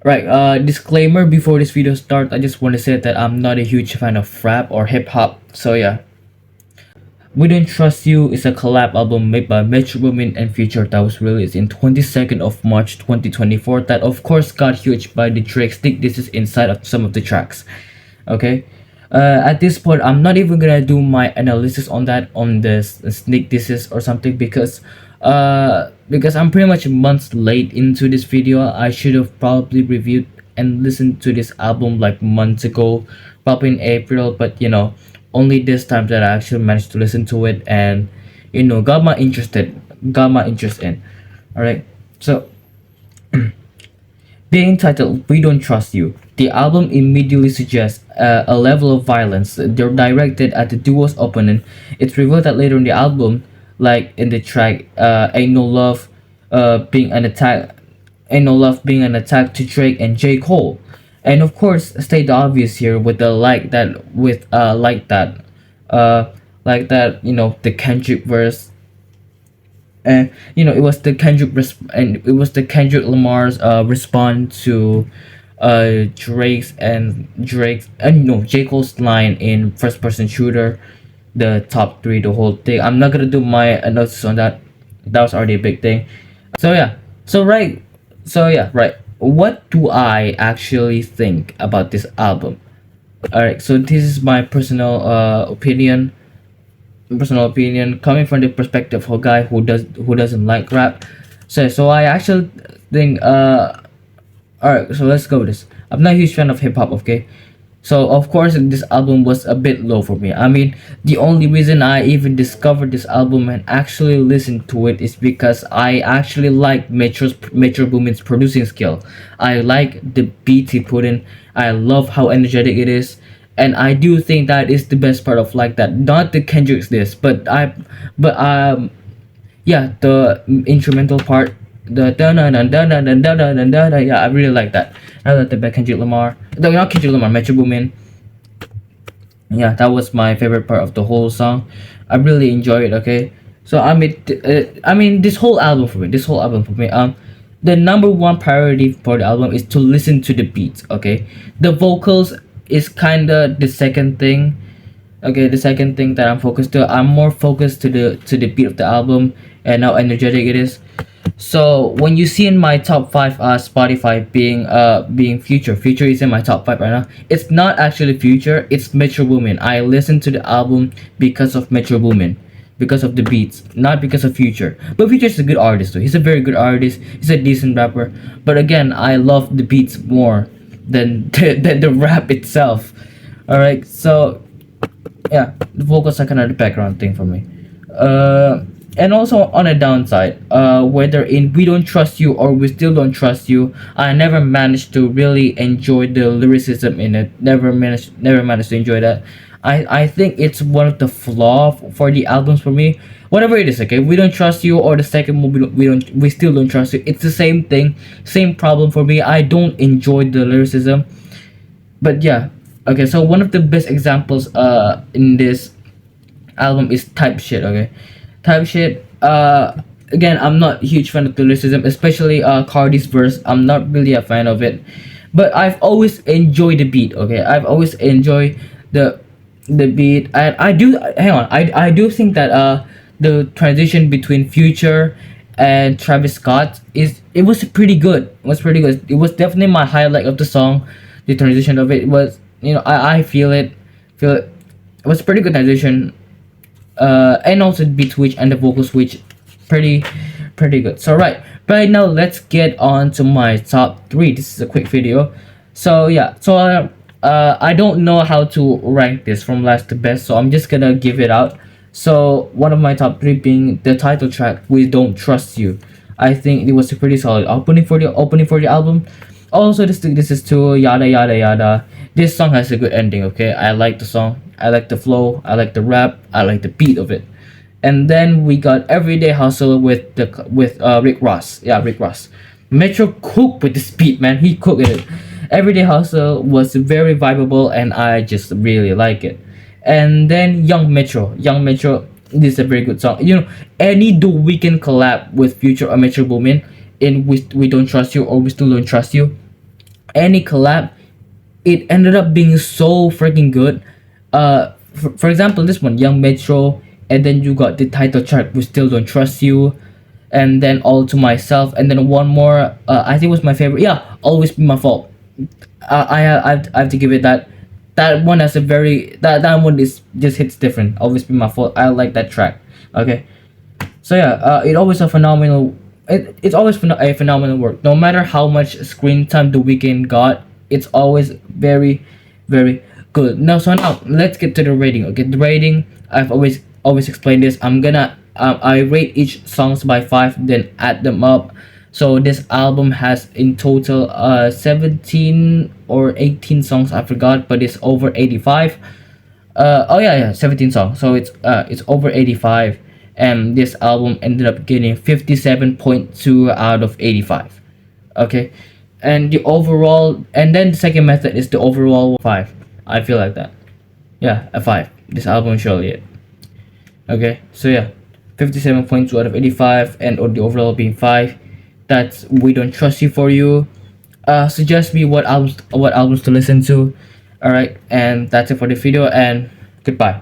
Right, disclaimer before this video starts, I just want to say that I'm not a huge fan of rap or hip hop. So yeah, We Don't Trust You is a collab album made by Metro Boomin and Future that was released in 22nd of March 2024 that of course got huge by the Drake stick. This is inside of some of the tracks. Okay. At this point, I'm not even gonna do my analysis on that on this sneak disease or something because I'm pretty much months late into this video. I should have probably reviewed and listened to this album like months ago, probably in April. But only this time that I actually managed to listen to it and got my interest in. All right, so being titled We Don't Trust You, the album immediately suggests a level of violence. They're directed at the duo's opponent. It's revealed that later in the album, like in the track Ain't No Love being an attack Ain't No Love being an attack to Drake and J. Cole. And of course, state the obvious here with the like that, the Kendrick verse, and it was the Kendrick Lamar's response to Drake's and J Cole's line in first person shooter, the top three, the whole thing. I'm not gonna do my analysis on that. That was already a big thing. So yeah, right. What do I actually think about this album? All right, so this is my personal opinion coming from the perspective of a guy who doesn't like rap. So I actually think all right, so let's go with this. I'm not a huge fan of hip hop, okay? So of course this album was a bit low for me. I mean, the only reason I even discovered this album and actually listened to it is because I actually like Metro Boomin's producing skill. I like the beats he put in. I love how energetic it is. And I do think that is the best part of like that. Not the Kendrick's this, but yeah, the instrumental part, the da da da da da da da da da da. Yeah, I really like that. I like the back Kendrick Lamar. No, not Kendrick Lamar, Metro Boomin. Yeah, that was my favorite part of the whole song. I really enjoy it. Okay, so I mean, this whole album for me, the number one priority for the album is to listen to the beats. Okay, the vocals is kinda the second thing. Okay, the second thing that I'm focused to, I'm more focused to the beat of the album and how energetic it is. So when you see in my top five, Spotify being Future is in my top five right now. It's not actually Future, it's Metro Boomin. I listened to the album because of Metro Boomin, because of the beats, not because of Future. But Future is a good artist too. He's a very good artist. He's a decent rapper. But again, I love the beats more than than the rap itself. All right, so yeah, the vocals are kind of the background thing for me. And also on a downside, whether in We Don't Trust You or We Still Don't Trust You, I never managed to really enjoy the lyricism in it. Never managed to enjoy that. I think it's one of the flaw for the albums for me. Whatever it is, okay, We Don't Trust You or the second movie, We Still Don't Trust You. It's the same thing, same problem for me. I don't enjoy the lyricism. But yeah, okay, so one of the best examples in this album is Type Shit. Okay, Type Shit, again, I'm not a huge fan of the lyricism, especially Cardi's verse. I'm not really a fan of it, but I've always enjoyed the beat. Okay, I've always enjoyed the beat. I do, hang on, I do think that the transition between Future and Travis Scott it was pretty good. It was pretty good. It was definitely my highlight of the song. The transition of it was, I feel it. It was pretty good transition. And also the beat switch and the vocal switch, pretty good. So right now let's get on to my top three. This is a quick video. So yeah, I don't know how to rank this from last to best, so I'm just gonna give it out. So one of my top three being the title track, We Don't Trust You. I think it was a pretty solid opening for the album. Also, this is too yada yada yada. This song has a good ending. Okay, I like the song. I like the flow. I like the rap. I like the beat of it. And then we got Everyday Hustle with Rick Ross. Yeah, Rick Ross. Metro cooked with this beat, man. He cooked it. Everyday Hustle was very vibeable, and I just really like it. And then Young Metro. This is a very good song. Any Do Weekend collab with Future or Metro Boomin in We Don't Trust You or We Still Don't Trust You. any collab, it ended up being so freaking good. For example, this one, Young Metro, and then you got the title track, We Still Don't Trust You, and then All to Myself, and then one more, I think was my favorite. Yeah, Always Be My Fault. I have to give it that. That one has a very that one is just hits different. Always Be My Fault. I like that track. Okay, so yeah, it always a phenomenal. It's always a phenomenal work. No matter how much screen time the weekend got, it's always very, very good. Now, so now let's get to the rating. Okay, the rating. I've always explained this. I'm gonna I rate each songs by 5, then add them up. So this album has in total 17 or 18 songs. I forgot, but it's over 85. Oh yeah, 17 songs, so it's over 85, and this album ended up getting 57.2 out of 85. Okay, and the overall, and then the second method is the overall 5. I feel like that. Yeah, a 5. This album is surely it. Okay, so yeah, 57.2 out of 85, and the overall being 5. That's We Don't Trust You for you. Suggest me what albums to listen to. All right, and that's it for the video, and goodbye.